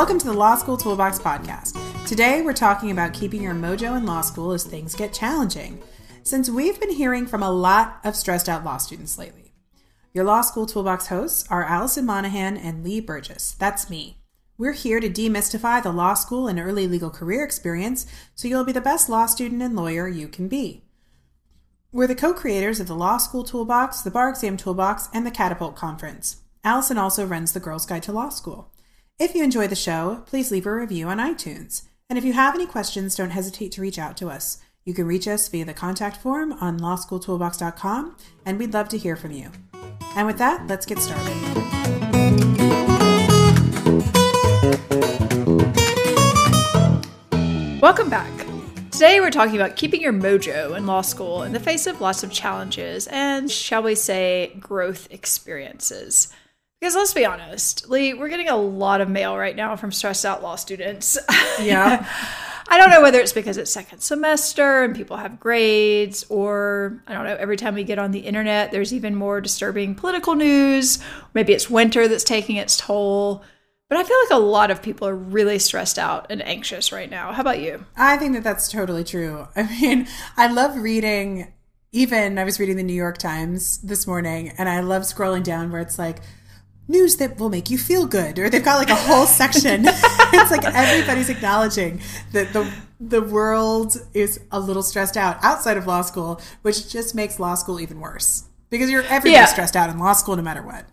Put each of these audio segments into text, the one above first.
Welcome to the Law School Toolbox Podcast. Today we're talking about keeping your mojo in law school as things get challenging, since we've been hearing from a lot of stressed out law students lately. Your Law School Toolbox hosts are Alison Monahan and Lee Burgess. That's me. We're here to demystify the law school and early legal career experience so you'll be the best law student and lawyer you can be. We're the co-creators of the Law School Toolbox, the Bar Exam Toolbox, and the Catapult Conference. Alison also runs the Girls Guide to Law School. If you enjoy the show, please leave a review on iTunes. And if you have any questions, don't hesitate to reach out to us. You can reach us via the contact form on lawschooltoolbox.com, and we'd love to hear from you. And with that, let's get started. Welcome back. Today we're talking about keeping your mojo in law school in the face of lots of challenges and, shall we say, growth experiences. Because let's be honest, Lee, we're getting a lot of mail right now from stressed out law students. Yeah. I don't know whether it's because it's second semester and people have grades, or I don't know, every time we get on the internet, there's even more disturbing political news. Maybe it's winter that's taking its toll. But I feel like a lot of people are really stressed out and anxious right now. How about you? I think that that's totally true. I mean, I love reading, I was reading the New York Times this morning, and I love scrolling down where it's like, news that will make you feel good, or they've got like a whole section. It's like everybody's acknowledging that the world is a little stressed out outside of law school, which just makes law school even worse because everybody's stressed out in law school no matter what.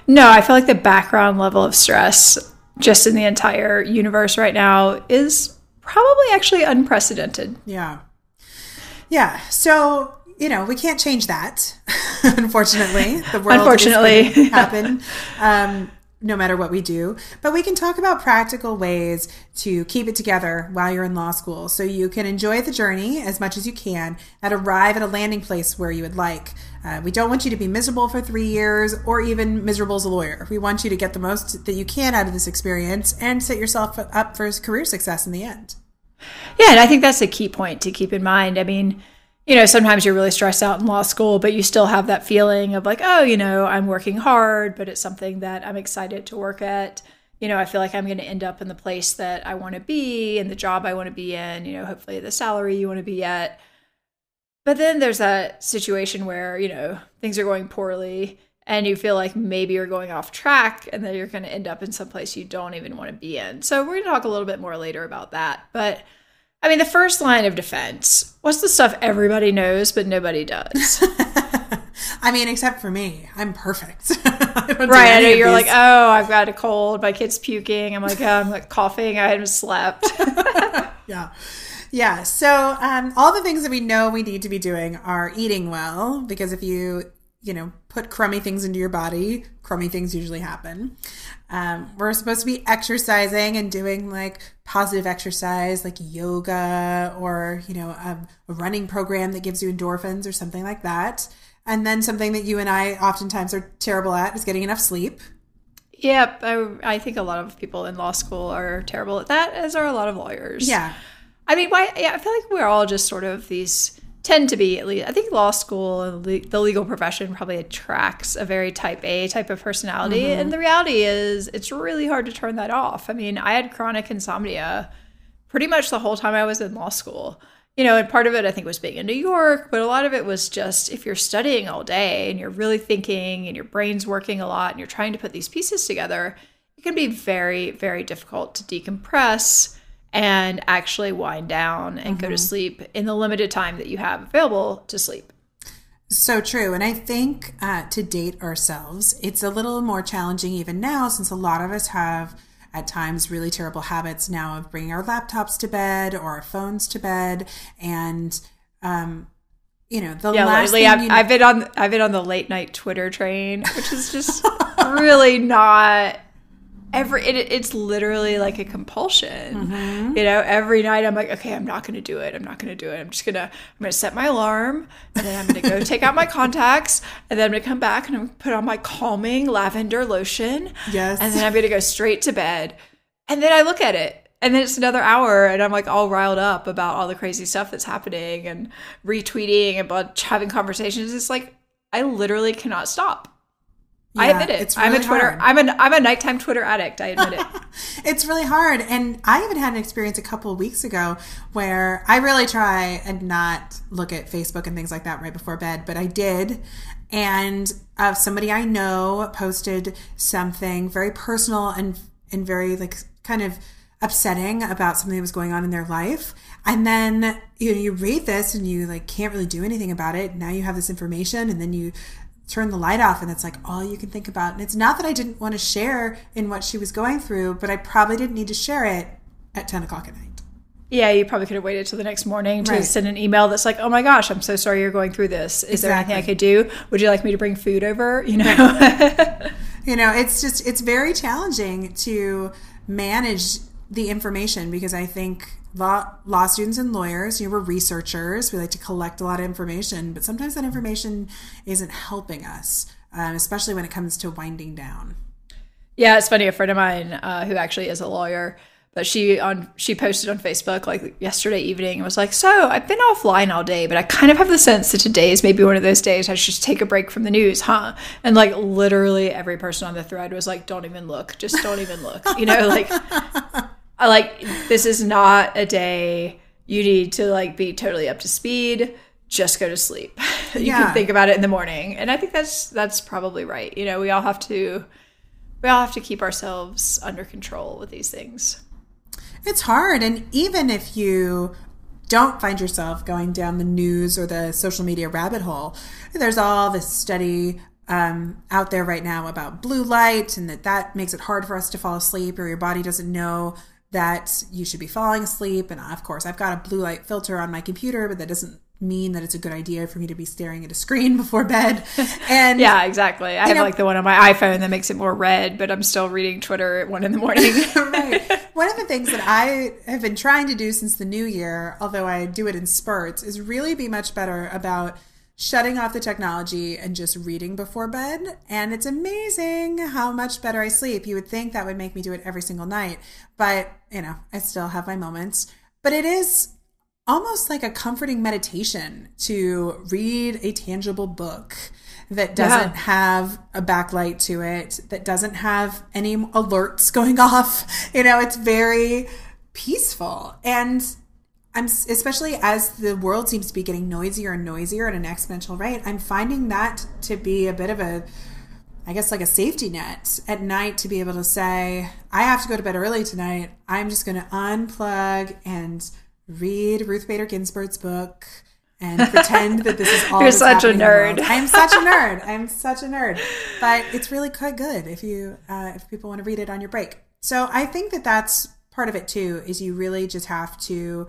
No, I feel like the background level of stress just in the entire universe right now is probably actually unprecedented. Yeah. So, we can't change that. Unfortunately, the world is going to happen no matter what we do. But we can talk about practical ways to keep it together while you're in law school so you can enjoy the journey as much as you can and arrive at a landing place where you would like. We don't want you to be miserable for 3 years or even miserable as a lawyer. We want you to get the most that you can out of this experience and set yourself up for career success in the end. Yeah, and I think that's a key point to keep in mind. I mean, sometimes you're really stressed out in law school, but you still have that feeling of like, I'm working hard, but it's something that I'm excited to work at. I feel like I'm going to end up in the place that I want to be and the job I want to be in, hopefully the salary you want to be at. But then there's that situation where, things are going poorly and you feel like maybe you're going off track and then you're going to end up in some place you don't even want to be in. So we're going to talk a little bit more later about that. But I mean, the first line of defense, what's the stuff everybody knows, but nobody does? I mean, except for me. I'm perfect. I know you're like, oh, I've got a cold. My kid's puking. I'm like, oh, I'm like coughing. I haven't slept. Yeah. So all the things that we know we need to be doing are eating well, because if you put crummy things into your body, crummy things usually happen. We're supposed to be exercising and doing like positive exercise like yoga or, a running program that gives you endorphins or something like that. And then something that you and I oftentimes are terrible at is getting enough sleep. Yep. I think a lot of people in law school are terrible at that, as are a lot of lawyers. Yeah. I mean, I feel like we're all just sort of tend to be, at least, I think law school and the legal profession probably attracts a very type A type of personality. Mm-hmm. And the reality is it's really hard to turn that off. I mean, I had chronic insomnia pretty much the whole time I was in law school. And part of it, I think, was being in New York, but a lot of it was just if you're studying all day and you're really thinking and your brain's working a lot and you're trying to put these pieces together, it can be very, very difficult to decompress and actually wind down and go to sleep in the limited time that you have available to sleep. So true. And I think to date ourselves, it's a little more challenging even now, since a lot of us have at times really terrible habits now of bringing our laptops to bed or our phones to bed. And, last lately thing I've been on the late night Twitter train, which is just really not... It's literally like a compulsion. Mm-hmm. Every night I'm like, okay, I'm not going to do it. I'm going to set my alarm, and then I'm going to go take out my contacts, and then I'm going to come back and I'm going to put on my calming lavender lotion. Yes. And then I'm going to go straight to bed. And then I look at it, and then it's another hour, and I'm like all riled up about all the crazy stuff that's happening and retweeting and having conversations. It's like, I literally cannot stop. I admit it. It's really I'm a Twitter. hard. I'm a nighttime Twitter addict. I admit it. It's really hard. And I even had an experience a couple of weeks ago where I really try and not look at Facebook and things like that right before bed, but I did. And somebody I know posted something very personal and very like kind of upsetting about something that was going on in their life. And then you read this and you like can't really do anything about it. Now you have this information, and then you turn the light off and it's like all you can think about. And it's not that I didn't want to share in what she was going through, but I probably didn't need to share it at 10 o'clock at night. Yeah, you probably could have waited till the next morning to send an email that's like, oh my gosh, I'm so sorry you're going through this. Is there anything I could do? Would you like me to bring food over? It's very challenging to manage the information, because I think law students and lawyers, we're researchers. We like to collect a lot of information, but sometimes that information isn't helping us, especially when it comes to winding down. Yeah, it's funny. A friend of mine who actually is a lawyer, but she posted on Facebook like yesterday evening and was like, so I've been offline all day, but I kind of have the sense that today is maybe one of those days I should just take a break from the news, huh? And like literally every person on the thread was like, don't even look. Just don't even look. This is not a day you need to like be totally up to speed. Just go to sleep. You can think about it in the morning. And I think that's probably right. We all have to keep ourselves under control with these things. It's hard. And even if you don't find yourself going down the news or the social media rabbit hole, there's all this study out there right now about blue light, and that makes it hard for us to fall asleep, or your body doesn't know that you should be falling asleep. And of course, I've got a blue light filter on my computer, but that doesn't mean that it's a good idea for me to be staring at a screen before bed. And yeah, exactly. I have like the one on my iPhone that makes it more red, but I'm still reading Twitter at 1 a.m. Right. One of the things that I have been trying to do since the new year, although I do it in spurts, is really be much better about shutting off the technology and just reading before bed. And it's amazing how much better I sleep. You would think that would make me do it every single night, but I still have my moments. But it is almost like a comforting meditation to read a tangible book that doesn't have a backlight to it, that doesn't have any alerts going off. It's very peaceful. And especially as the world seems to be getting noisier and noisier at an exponential rate, I'm finding that to be a bit of a safety net at night, to be able to say, I have to go to bed early tonight. I'm just going to unplug and read Ruth Bader Ginsburg's book and pretend that this is all. You're such a nerd. I'm such a nerd. But it's really quite good if people want to read it on your break. So I think that that's part of it too, is you really just have to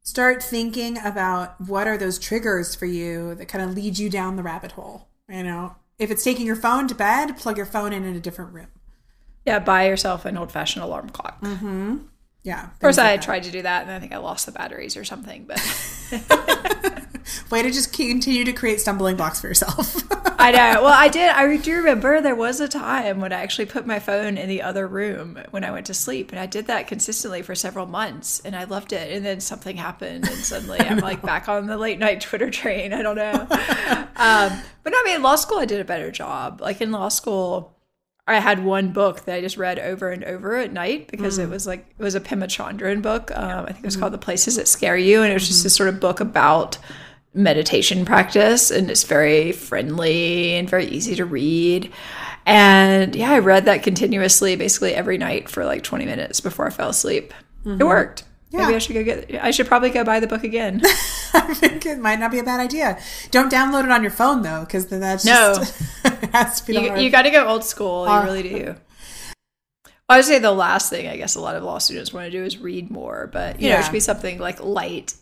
start thinking about what are those triggers for you that kind of lead you down the rabbit hole. If it's taking your phone to bed, plug your phone in a different room. Yeah, buy yourself an old-fashioned alarm clock. Mm-hmm. Yeah. Of course, I tried to do that, and I think I lost the batteries or something. But way to just continue to create stumbling blocks for yourself. I know. Well, I did. I do remember there was a time when I actually put my phone in the other room when I went to sleep, and I did that consistently for several months, and I loved it. And then something happened, and suddenly I'm like back on the late night Twitter train. I don't know. But no, in law school, I did a better job. Like in law school, I had one book that I just read over and over at night because it was a Pema Chandran book. I think it was called The Places That Scare You. And it was just this sort of book about meditation practice. And it's very friendly and very easy to read. And yeah, I read that continuously, basically every night for like 20 minutes before I fell asleep. It worked. Yeah. Maybe I should probably go buy the book again. I think it might not be a bad idea. Don't download it on your phone though, because then that's just it has to be you got to go old school. You really do. I would say the last thing I guess a lot of law students want to do is read more, but it should be something like light,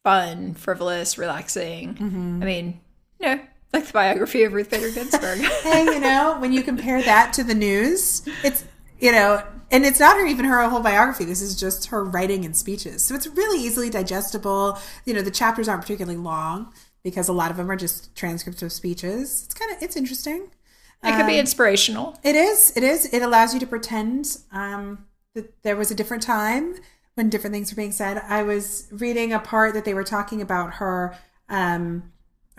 fun, frivolous, relaxing. I mean, like the biography of Ruth Bader Ginsburg. Hey, when you compare that to the news, it's and it's not even her whole biography. This is just her writing and speeches. So it's really easily digestible. The chapters aren't particularly long because a lot of them are just transcripts of speeches. It's interesting. It could be inspirational. It is. It allows you to pretend that there was a different time when different things were being said. I was reading a part that they were talking about her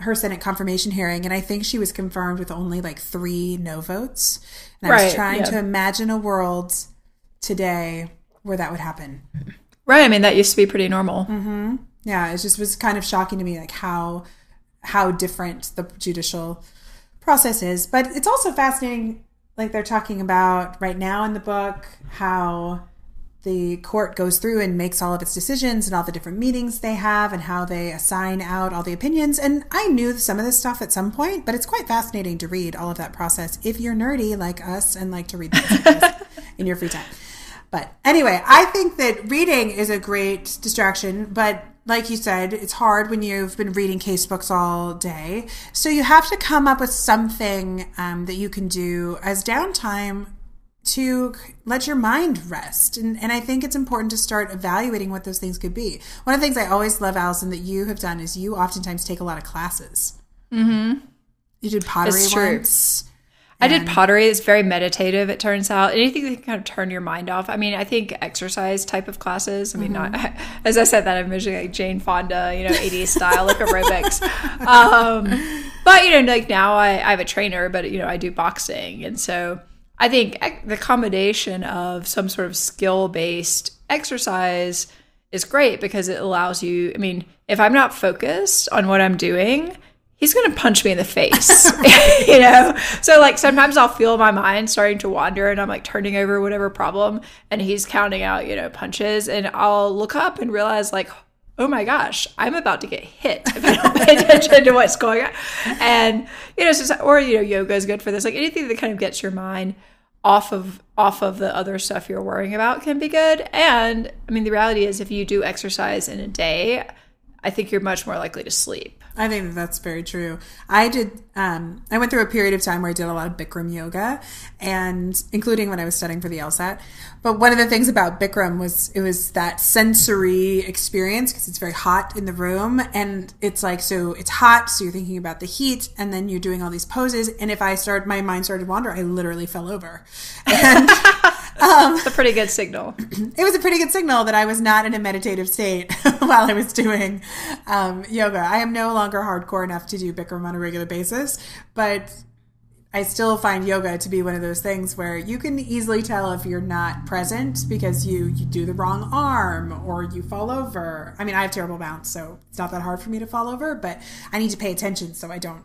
her Senate confirmation hearing, and I think she was confirmed with only like 3 no votes. And I was trying to imagine a world today where that would happen. Right. I mean, that used to be pretty normal. Mm-hmm. Yeah. It just was kind of shocking to me, like how different the judicial process is. But it's also fascinating, like they're talking about right now in the book, how the court goes through and makes all of its decisions and all the different meetings they have and how they assign out all the opinions. And I knew some of this stuff at some point, but it's quite fascinating to read all of that process if you're nerdy like us and like to read things in your free time. But anyway, I think that reading is a great distraction, but like you said, it's hard when you've been reading case books all day. So you have to come up with something that you can do as downtime to let your mind rest. And I think it's important to start evaluating what those things could be. One of the things I always love, Alison, that you have done is you oftentimes take a lot of classes. Mm-hmm. You did pottery once. I did pottery. It's very meditative, it turns out. Anything that can kind of turn your mind off. I mean, I think exercise type of classes. I mean, not, as I said that, I'm imagining like Jane Fonda, 80s style, like aerobics. But, like now I have a trainer, but, I do boxing. And so I think the combination of some sort of skill-based exercise is great because it allows you, I mean, if I'm not focused on what I'm doing, he's going to punch me in the face, So like sometimes I'll feel my mind starting to wander and I'm like turning over whatever problem and he's counting out, punches, and I'll look up and realize like, oh my gosh, I'm about to get hit if I don't pay attention to what's going on. And, yoga is good for this. Like anything that kind of gets your mind off of the other stuff you're worrying about can be good. And I mean, the reality is if you do exercise in a day, I think you're much more likely to sleep. I think that's very true. I went through a period of time where I did a lot of Bikram yoga, and including when I was studying for the LSAT. But one of the things about Bikram was it was that sensory experience because it's very hot in the room, and it's like, so it's hot, so you're thinking about the heat, and then you're doing all these poses. And if my mind started to wander, I literally fell over. And it's a pretty good signal. It was a pretty good signal that I was not in a meditative state while I was doing yoga. I am no longer hardcore enough to do Bikram on a regular basis, but I still find yoga to be one of those things where you can easily tell if you're not present because you do the wrong arm or you fall over. I mean, I have terrible bounce, so it's not that hard for me to fall over, but I need to pay attention so I don't,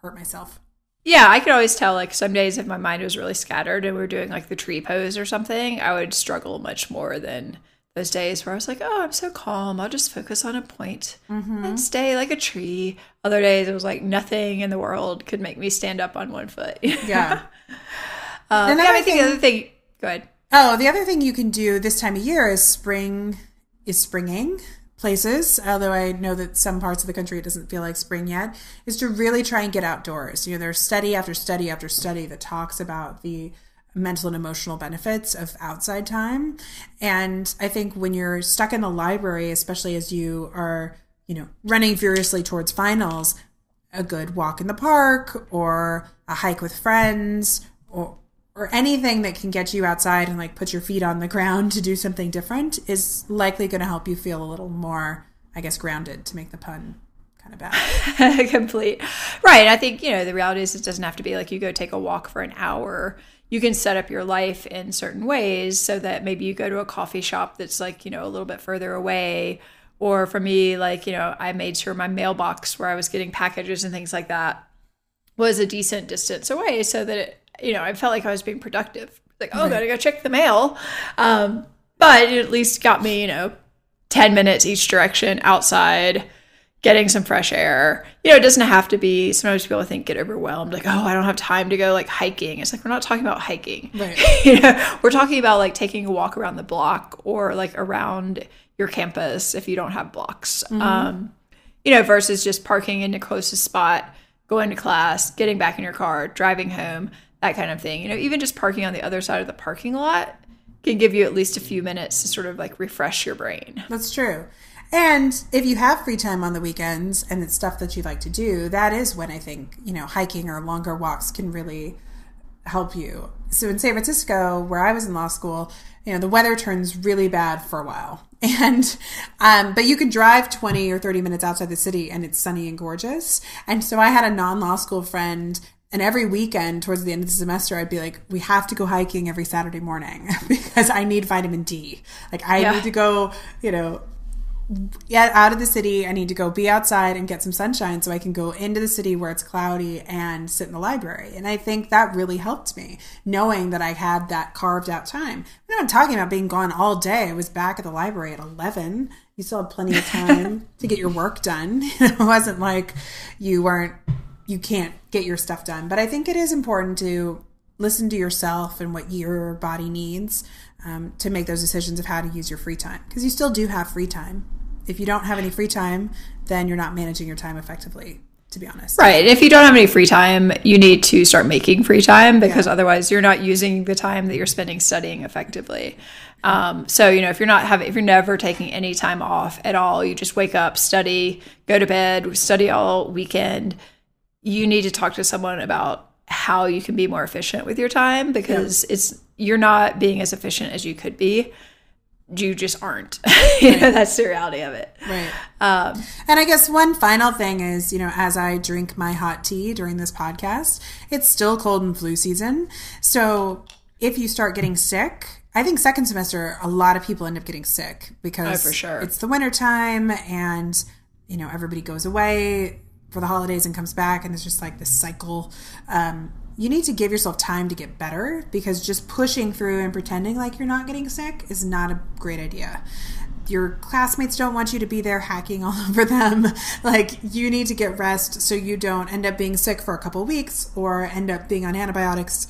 hurt myself. Yeah, I could always tell, like, some days if my mind was really scattered and we were doing, like, the tree pose or something, I would struggle much more than those days where I was like, oh, I'm so calm. I'll just focus on a point and stay like a tree. Other days, it was like nothing in the world could make me stand up on one foot. Yeah. And I think the other thing, go ahead. Oh, the other thing you can do this time of year is springing places, although I know that some parts of the country it doesn't feel like spring yet, is to really try and get outdoors. There's study after study after study that talks about the mental and emotional benefits of outside time. And I think when you're stuck in the library, especially as you are, running furiously towards finals, a good walk in the park or a hike with friends or anything that can get you outside and like put your feet on the ground to do something different is likely going to help you feel a little more, I guess, grounded, to make the pun kind of bad. Complete. Right. I think, the reality is it doesn't have to be like you go take a walk for an hour. You can set up your life in certain ways so that maybe you go to a coffee shop that's like, a little bit further away. Or for me, like, I made sure my mailbox where I was getting packages and things like that was a decent distance away so that it, I felt like I was being productive. Like, oh, gotta go check the mail. But it at least got me, 10 minutes each direction outside, getting some fresh air. It doesn't have to be, sometimes people think get overwhelmed. Like, oh, I don't have time to go like hiking. It's like, we're not talking about hiking. Right. We're talking about like taking a walk around the block or like around your campus if you don't have blocks. Versus just parking in the closest spot, going to class, getting back in your car, driving home, that kind of thing. Even just parking on the other side of the parking lot can give you at least a few minutes to sort of like refresh your brain. That's true. And if you have free time on the weekends and it's stuff that you like to do, that is when I think, hiking or longer walks can really help you. So in San Francisco, where I was in law school, the weather turns really bad for a while. And, but you can drive 20 or 30 minutes outside the city and it's sunny and gorgeous. And so I had a non-law school friend, and every weekend towards the end of the semester, I'd be like, we have to go hiking every Saturday morning because I need vitamin D. Like I need to go, out of the city. I need to go be outside and get some sunshine so I can go into the city where it's cloudy and sit in the library. And I think that really helped me, knowing that I had that carved out time. I'm not talking about being gone all day. I was back at the library at 11. You still had plenty of time to get your work done. It wasn't like you can't get your stuff done. But I think it is important to listen to yourself and what your body needs to make those decisions of how to use your free time. Because you still do have free time. If you don't have any free time, then you're not managing your time effectively, to be honest. Right. If you don't have any free time, you need to start making free time because otherwise you're not using the time that you're spending studying effectively. So, if you're never taking any time off at all, you just wake up, study, go to bed, study all weekend, you need to talk to someone about how you can be more efficient with your time because you're not being as efficient as you could be. You just aren't. That's the reality of it. Right. And I guess one final thing is, as I drink my hot tea during this podcast, it's still cold and flu season. So if you start getting sick, I think second semester, a lot of people end up getting sick because for sure. It's the winter time and, everybody goes away for the holidays and comes back and it's just like this cycle. You need to give yourself time to get better because just pushing through and pretending like you're not getting sick is not a great idea. Your classmates don't want you to be there hacking all over them. Like, you need to get rest so you don't end up being sick for a couple of weeks or end up being on antibiotics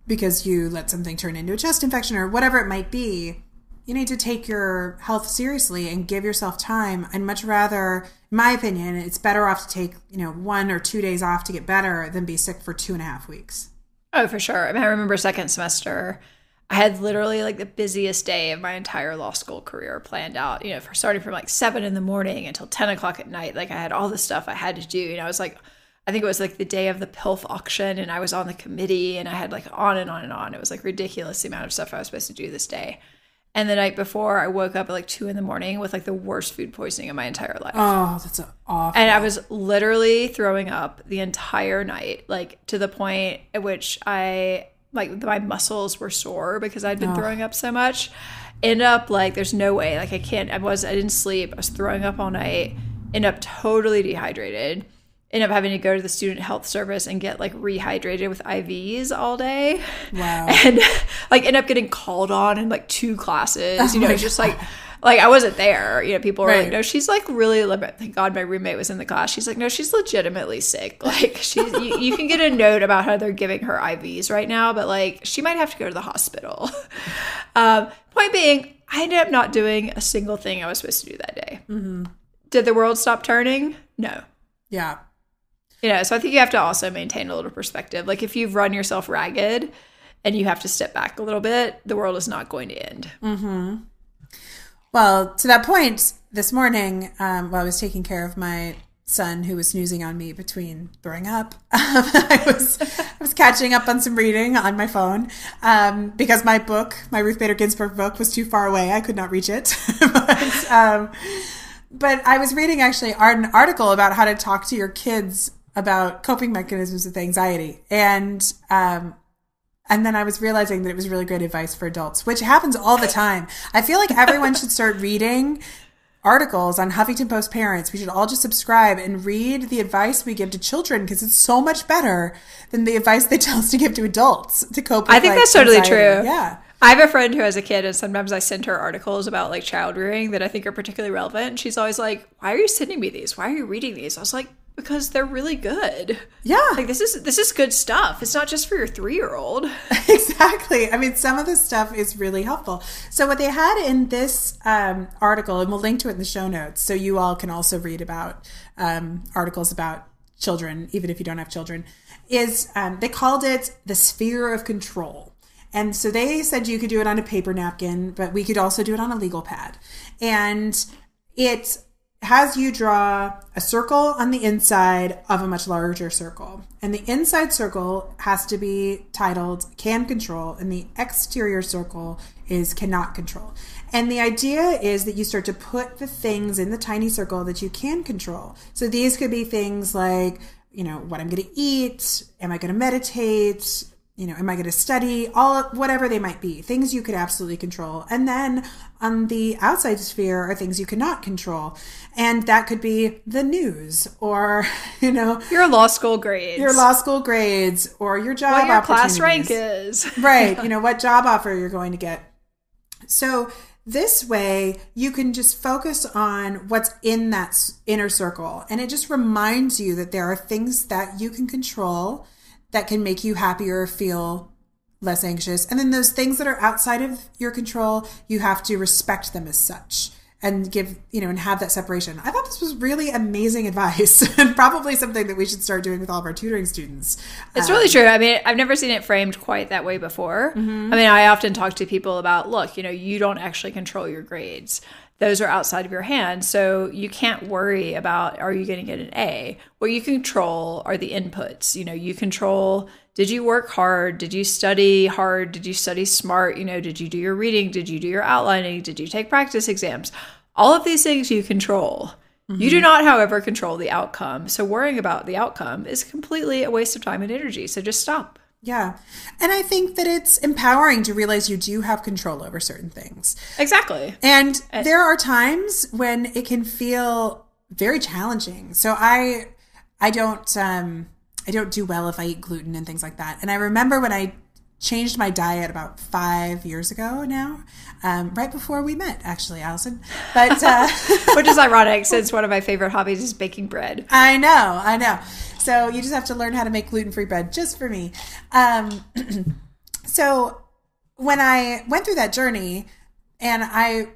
because you let something turn into a chest infection or whatever it might be. You need to take your health seriously and give yourself time. I'd much rather, in my opinion, it's better off to take, 1 or 2 days off to get better than be sick for 2.5 weeks. Oh, for sure. I remember second semester, I had literally like the busiest day of my entire law school career planned out, for starting from like 7 in the morning until 10 o'clock at night. Like I had all this stuff I had to do. I was like, I think it was like the day of the PILF auction and I was on the committee and I had like on and on and on. It was like ridiculous the amount of stuff I was supposed to do this day. And the night before, I woke up at like 2 in the morning with like the worst food poisoning of my entire life. Oh, that's awful. And I was literally throwing up the entire night, like to the point at which my muscles were sore because I'd been throwing up so much. End up like, there's no way, like I didn't sleep. I was throwing up all night, end up totally dehydrated. End up having to go to the student health service and get like rehydrated with IVs all day. Wow. And like end up getting called on in like 2 classes, just like I wasn't there. People were like, no, she's like really, thank God my roommate was in the class. She's like, no, she's legitimately sick. Like you can get a note about how they're giving her IVs right now, but like she might have to go to the hospital. Point being, I ended up not doing a single thing I was supposed to do that day. Mm-hmm. Did the world stop turning? No. Yeah. So I think you have to also maintain a little perspective. Like if you've run yourself ragged and you have to step back a little bit, the world is not going to end. Mm-hmm. Well, to that point, this morning, while I was taking care of my son who was snoozing on me between throwing up, I was catching up on some reading on my phone because my Ruth Bader Ginsburg book was too far away. I could not reach it. But I was reading actually an article about how to talk to your kids about coping mechanisms with anxiety. And then I was realizing that it was really great advice for adults, which happens all the time. I feel like everyone should start reading articles on Huffington Post parents. We should all just subscribe and read the advice we give to children because it's so much better than the advice they tell us to give to adults to cope with. I think that's totally true. Yeah. I have a friend who has a kid and sometimes I send her articles about like child rearing that I think are particularly relevant. And she's always like, why are you sending me these? Why are you reading these? I was like, because they're really good. Yeah. Like this is good stuff. It's not just for your 3-year-old. Exactly. I mean, some of the stuff is really helpful. So what they had in this article, and we'll link to it in the show notes, so you all can also read about articles about children, even if you don't have children, is they called it the sphere of control. And so they said you could do it on a paper napkin, but we could also do it on a legal pad. And has you draw a circle on the inside of a much larger circle. And the inside circle has to be titled can control, and the exterior circle is cannot control. And the idea is that you start to put the things in the tiny circle that you can control. So these could be things like, what I'm going to eat, am I going to meditate, am I going to study, whatever they might be, things you could absolutely control. And then on the outside sphere are things you cannot control. And that could be the news or, your law school grades, or your job what your opportunities. Class rank is. Right. What job offer you're going to get. So this way you can just focus on what's in that inner circle. And it just reminds you that there are things that you can control that can make you happier or feel less anxious. And then those things that are outside of your control, you have to respect them as such and give, and have that separation. I thought this was really amazing advice and probably something that we should start doing with all of our tutoring students. It's really true. I mean, I've never seen it framed quite that way before. Mm-hmm. I mean, I often talk to people about, look, you don't actually control your grades. Those are outside of your hands. So you can't worry about, are you going to get an A? What you control are the inputs. You control, did you work hard? Did you study hard? Did you study smart? Did you do your reading? Did you do your outlining? Did you take practice exams? All of these things you control. Mm-hmm. You do not, however, control the outcome. So worrying about the outcome is completely a waste of time and energy. So just stop. Yeah. And I think that it's empowering to realize you do have control over certain things. Exactly. And there are times when it can feel very challenging. So I don't do well if I eat gluten and things like that. And I remember when I changed my diet about 5 years ago now, right before we met, actually, Alison. But which is ironic since one of my favorite hobbies is baking bread. I know. So you just have to learn how to make gluten-free bread just for me. So when I went through that journey, and I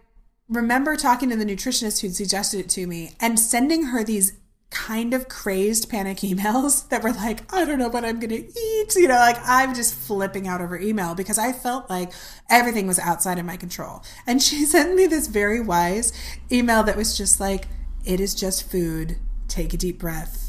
remember talking to the nutritionist who suggested it to me and sending her these kind of crazed panic emails that were like, I don't know what I'm going to eat. I'm just flipping out over email because I felt like everything was outside of my control. And she sent me this very wise email that was just like, it is just food. Take a deep breath.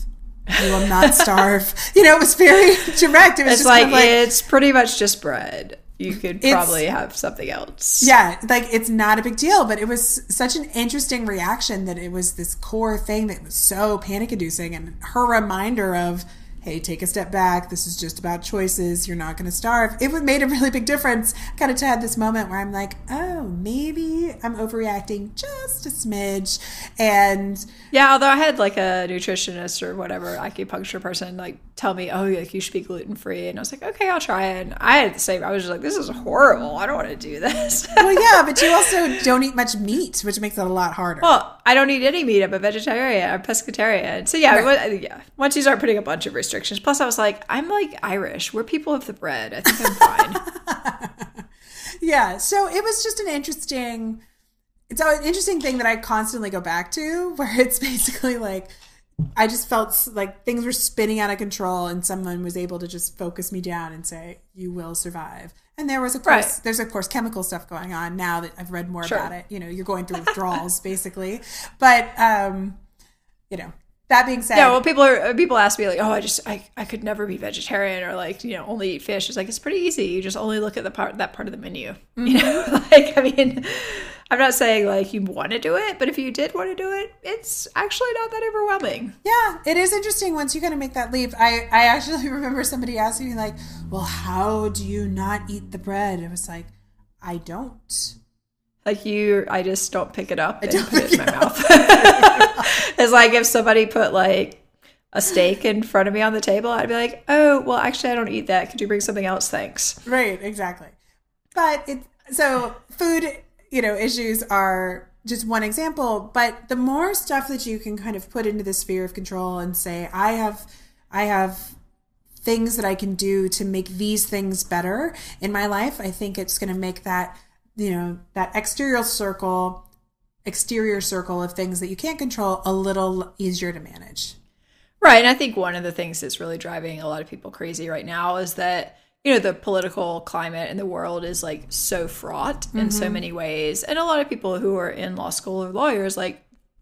You will not starve. It was very direct. It was it's just like, kind of like, it's pretty much just bread. You could probably have something else. Yeah, it's not a big deal, but it was such an interesting reaction that it was this core thing that was so panic-inducing, and her reminder of, hey, take a step back. This is just about choices. You're not going to starve. It made a really big difference. Kind of had this moment where I'm like, oh, maybe I'm overreacting just a smidge. And yeah, although I had like a nutritionist or whatever acupuncture person tell me, oh, you should be gluten-free. And I was like, okay, I'll try it. And I had the same. I was just like, this is horrible. I don't want to do this. Well, yeah, but you also don't eat much meat, which makes it a lot harder. Well, I don't eat any meat. I'm a vegetarian. I'm pescatarian. So yeah, right. Once you start putting a bunch of restrictions. Plus, I was like, I'm like Irish. We're people of the bread. I think I'm fine. Yeah. So it was just an interesting thing that I constantly go back to, where it's basically like, I just felt like things were spinning out of control and someone was able to just focus me down and say, you will survive. And there was, of course, there's of course chemical stuff going on now that I've read more about it. You're going through withdrawals basically. But, that being said, yeah. Well, people ask me like, oh, I could never be vegetarian or only eat fish. It's like, it's pretty easy. You just only look at that part of the menu. Mm-hmm. I'm not saying you want to do it, but if you did want to do it, it's actually not that overwhelming. Yeah, it is interesting once you kind of make that leap. I actually remember somebody asking me well, how do you not eat the bread? It was like, I don't. I just don't pick it up and put it in my mouth. It's like if somebody put a steak in front of me on the table, I'd be like, oh, well, actually, I don't eat that. Could you bring something else? Thanks. Right, exactly. But so food, issues are just one example. But the more stuff that you can kind of put into the sphere of control and say, I have things that I can do to make these things better in my life, I think it's going to make that that exterior circle of things that you can't control a little easier to manage. Right. And I think one of the things that's really driving a lot of people crazy right now is that, the political climate in the world is so fraught in so many ways. And a lot of people who are in law school or lawyers,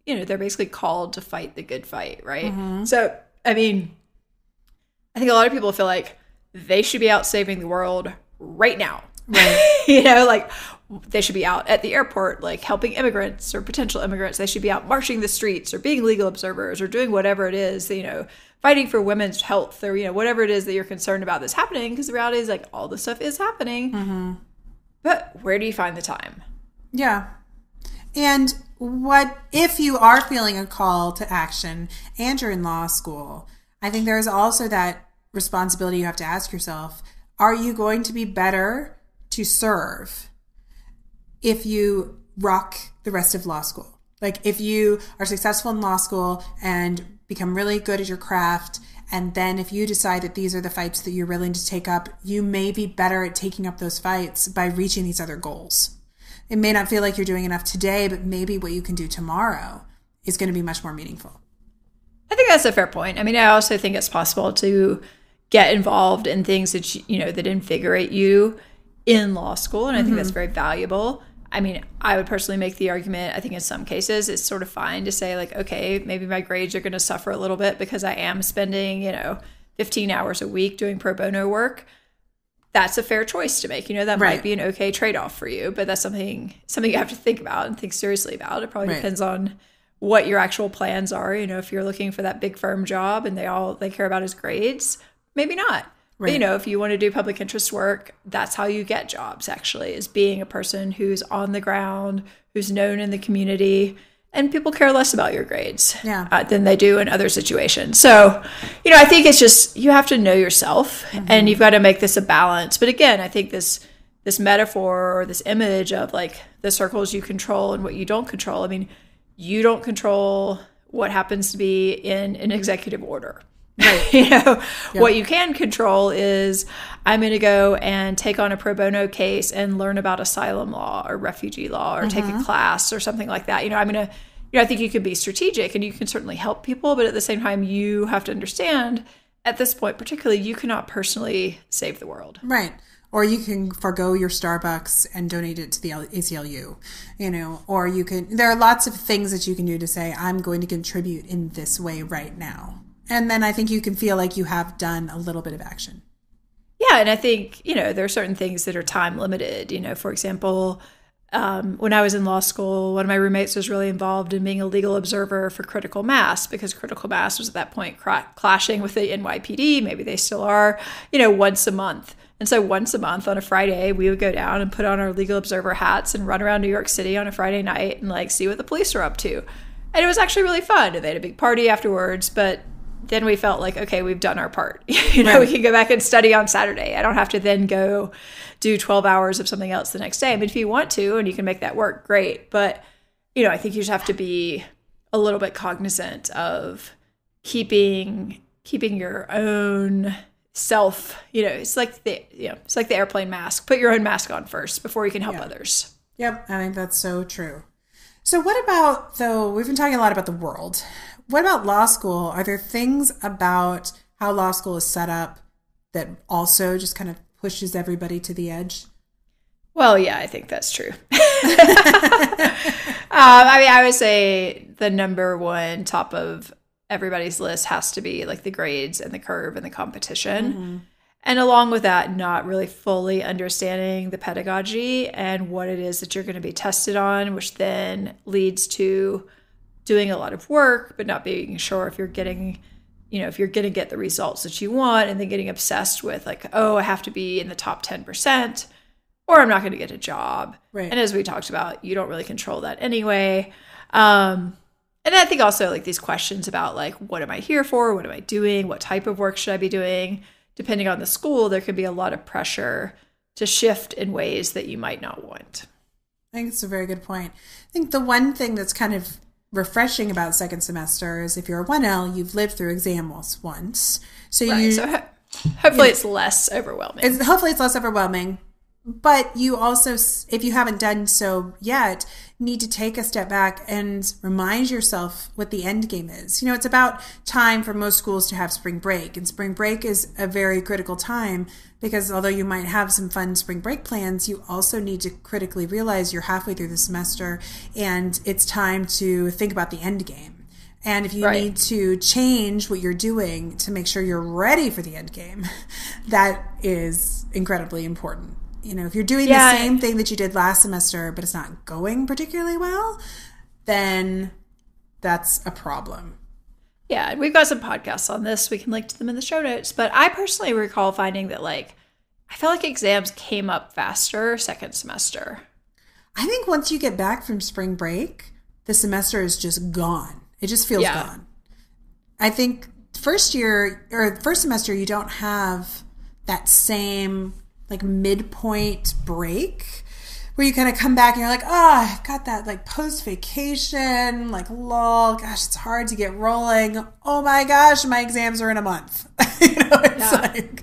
they're basically called to fight the good fight, right? So, I mean, I think a lot of people feel like they should be out saving the world right now. Right. Like they should be out at the airport, like helping immigrants or potential immigrants. They should be out marching the streets or being legal observers or doing whatever it is, fighting for women's health or, whatever it is that you're concerned about that's happening. Because the reality is like all this stuff is happening. But where do you find the time? Yeah. And what if you are feeling a call to action and you're in law school? I think there's also that responsibility you have to ask yourself, are you going to be better to serve if you rock the rest of law school? Like if you are successful in law school and become really good at your craft, and then if you decide that these are the fights that you're willing to take up, you may be better at taking up those fights by reaching these other goals. It may not feel like you're doing enough today, but maybe what you can do tomorrow is going to be much more meaningful. I think that's a fair point. I mean, I also think it's possible to get involved in things that, that invigorate you in law school. And I think that's very valuable. I mean, I would personally make the argument, I think in some cases it's sort of fine to say like, okay, maybe my grades are going to suffer a little bit because I am spending, 15 hours a week doing pro bono work. That's a fair choice to make. That might be an okay trade-off for you, but that's something you have to think about and think seriously about. It probably depends on what your actual plans are. If you're looking for that big firm job and they care about is grades, maybe not. Right. But, if you want to do public interest work, that's how you get jobs, actually, is being a person who's on the ground, who's known in the community, and people care less about your grades than they do in other situations. So, I think it's just, you have to know yourself and you've got to make this a balance. But again, I think this metaphor or this image of like the circles you control and what you don't control. I mean, you don't control what happens to be in an executive order. Right. What you can control is I'm going to go and take on a pro bono case and learn about asylum law or refugee law or take a class or something like that. I'm going to, I think you can be strategic and you can certainly help people, but at the same time, you have to understand at this point, particularly, you cannot personally save the world. Right. Or you can forgo your Starbucks and donate it to the ACLU, or you can, there are lots of things that you can do to say, I'm going to contribute in this way right now. And then I think you can feel like you have done a little bit of action. Yeah. And I think, there are certain things that are time limited. For example, when I was in law school, one of my roommates was really involved in being a legal observer for critical mass because critical mass was at that point clashing with the NYPD. Maybe they still are, once a month. And so once a month on a Friday, we would go down and put on our legal observer hats and run around New York City on a Friday night and like see what the police are up to. And it was actually really fun. And they had a big party afterwards, but then we felt like, okay, we've done our part. We can go back and study on Saturday. I don't have to then go do 12 hours of something else the next day. I mean, if you want to and you can make that work, great. But, I think you just have to be a little bit cognizant of keeping your own self, it's like the airplane mask. Put your own mask on first before you can help others. Yep. I think that's so true. So what about, though, we've been talking a lot about the world. What about law school? Are there things about how law school is set up that also just kind of pushes everybody to the edge? Well, yeah, I think that's true. I would say the number one top of everybody's list has to be like the grades and the curve and the competition. And along with that, not really fully understanding the pedagogy and what it is that you're going to be tested on, which then leads to doing a lot of work, but not being sure if you're getting, if you're going to get the results that you want, and then getting obsessed with like, oh, I have to be in the top 10% or I'm not going to get a job. Right. And as we talked about, you don't really control that anyway. And I think also like these questions about like, what am I here for? What am I doing? What type of work should I be doing? Depending on the school, there could be a lot of pressure to shift in ways that you might not want. I think it's a very good point. I think the one thing that's kind of refreshing about second semester is if you're a 1L, you've lived through exam once. So hopefully it's less overwhelming. Hopefully it's less overwhelming. But you also, if you haven't done so yet, need to take a step back and remind yourself what the end game is. You know, it's about time for most schools to have spring break. And spring break is a very critical time because although you might have some fun spring break plans, you also need to critically realize you're halfway through the semester and it's time to think about the end game. And if you need to change what you're doing to make sure you're ready for the end game, that is incredibly important. You know, if you're doing the same thing that you did last semester, but it's not going particularly well, then that's a problem. Yeah, and we've got some podcasts on this. We can link to them in the show notes. But I personally recall finding that, like, I felt like exams came up faster second semester. I think once you get back from spring break, the semester is just gone. It just feels gone. I think first semester, you don't have that same like midpoint break where you kind of come back and you're like, I got that like post vacation, like lol, gosh, it's hard to get rolling. Oh my gosh, my exams are in a month. It's like,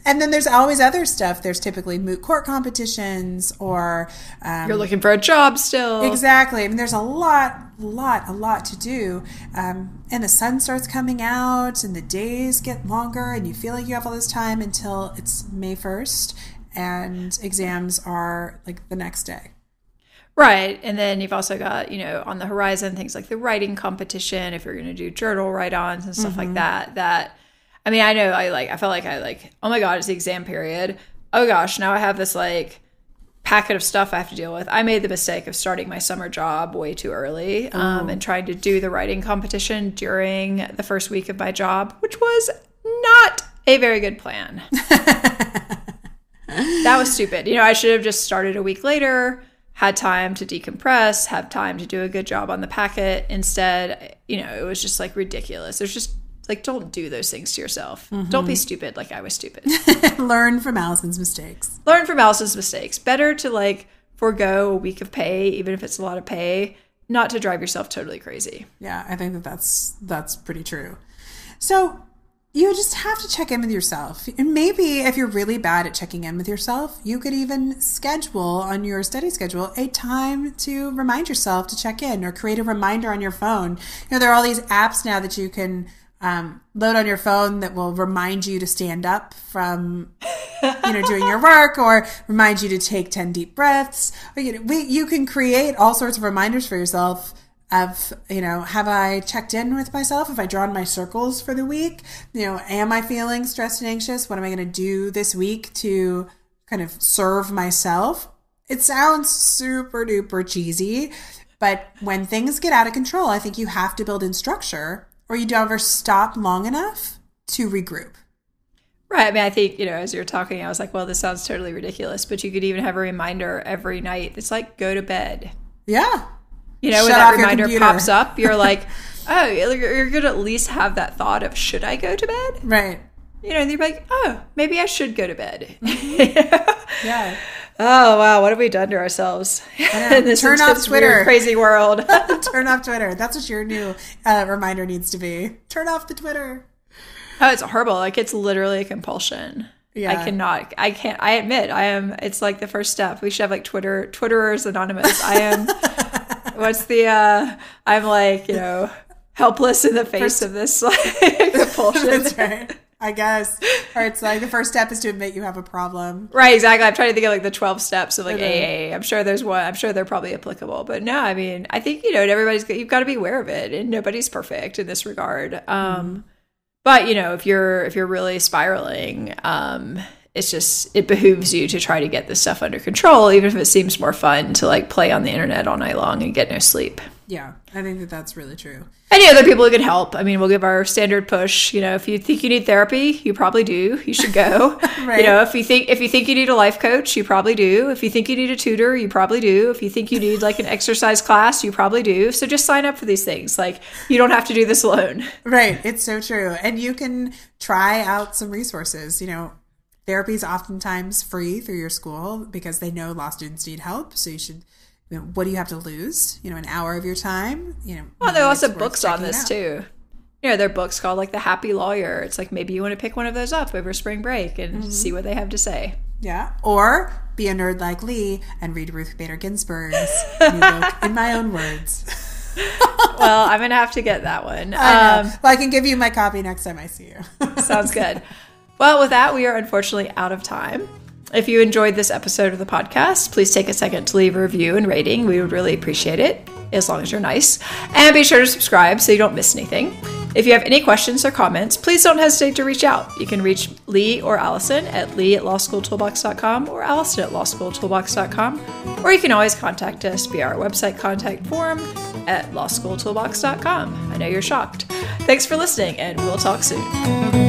and then there's always other stuff. There's typically moot court competitions or you're looking for a job still. Exactly. I mean, there's a lot to do. And the sun starts coming out and the days get longer and you feel like you have all this time until it's May 1st and exams are like the next day. Right. And then you've also got, on the horizon, things like the writing competition, if you're going to do journal write-ons and stuff like that, I mean, I know I felt like oh my God, it's the exam period. Oh gosh, now I have this like packet of stuff I have to deal with. I made the mistake of starting my summer job way too early and trying to do the writing competition during the first week of my job, which was not a very good plan. That was stupid. I should have just started a week later, had time to decompress, have time to do a good job on the packet. Instead, it was just like ridiculous. There's just like, don't do those things to yourself. Mm-hmm. Don't be stupid like I was stupid. Learn from Allison's mistakes. Better to like forego a week of pay, even if it's a lot of pay, not to drive yourself totally crazy. Yeah, I think that's pretty true. So you just have to check in with yourself. And maybe if you're really bad at checking in with yourself, you could even schedule on your study schedule a time to remind yourself to check in or create a reminder on your phone. There are all these apps now that you can load on your phone that will remind you to stand up from, doing your work or remind you to take 10 deep breaths. Or, you can create all sorts of reminders for yourself of, have I checked in with myself? Have I drawn my circles for the week? Am I feeling stressed and anxious? What am I going to do this week to kind of serve myself? It sounds super duper cheesy, but when things get out of control, I think you have to build in structure or you don't ever stop long enough to regroup. Right. I mean, I think, as you're talking, I was like, well, this sounds totally ridiculous, but you could even have a reminder every night. It's like, go to bed. Yeah. When that reminder pops up, you're like, oh, you're going to at least have that thought of, should I go to bed? Right. And you're like, oh, maybe I should go to bed. Yeah. Oh, wow. What have we done to ourselves in this Turn off Twitter. Weird, crazy world? Turn off Twitter. That's what your new reminder needs to be. Turn off the Twitter. Oh, it's horrible. Like, it's literally a compulsion. Yeah. I admit, it's like the first step. We should have like Twitterers Anonymous. I'm like, helpless in the face of this like compulsion. That's right. I guess. Or it's like the first step is to admit you have a problem. Right, exactly. I'm trying to think of like the 12 steps of like AA. I'm sure there's one. I'm sure they're probably applicable. But no, I mean, I think, you've got to be aware of it and nobody's perfect in this regard. But, if you're really spiraling, it behooves you to try to get this stuff under control, even if it seems more fun to like play on the internet all night long and get no sleep. Yeah, I think that's really true. Any other people who can help? I mean, we'll give our standard push. If you think you need therapy, you probably do. You should go. Right. If you think you need a life coach, you probably do. If you think you need a tutor, you probably do. If you think you need like an exercise class, you probably do. So just sign up for these things. Like, you don't have to do this alone. Right. It's so true. And you can try out some resources. Therapy is oftentimes free through your school because they know law students need help. So you should, what do you have to lose? An hour of your time? Well, there are also books on this too. There are books called like The Happy Lawyer. It's like maybe you want to pick one of those up over spring break and see what they have to say. Yeah. Or be a nerd like Lee and read Ruth Bader Ginsburg's new book in my own words. Well, I'm going to have to get that one. Well, I can give you my copy next time I see you. Sounds good. Well, with that, we are unfortunately out of time. If you enjoyed this episode of the podcast, please take a second to leave a review and rating. We would really appreciate it, as long as you're nice. And be sure to subscribe so you don't miss anything. If you have any questions or comments, please don't hesitate to reach out. You can reach Lee or Allison at lee@lawschooltoolbox.com or allison@lawschooltoolbox.com. Or you can always contact us via our website contact form at lawschooltoolbox.com. I know you're shocked. Thanks for listening, and we'll talk soon.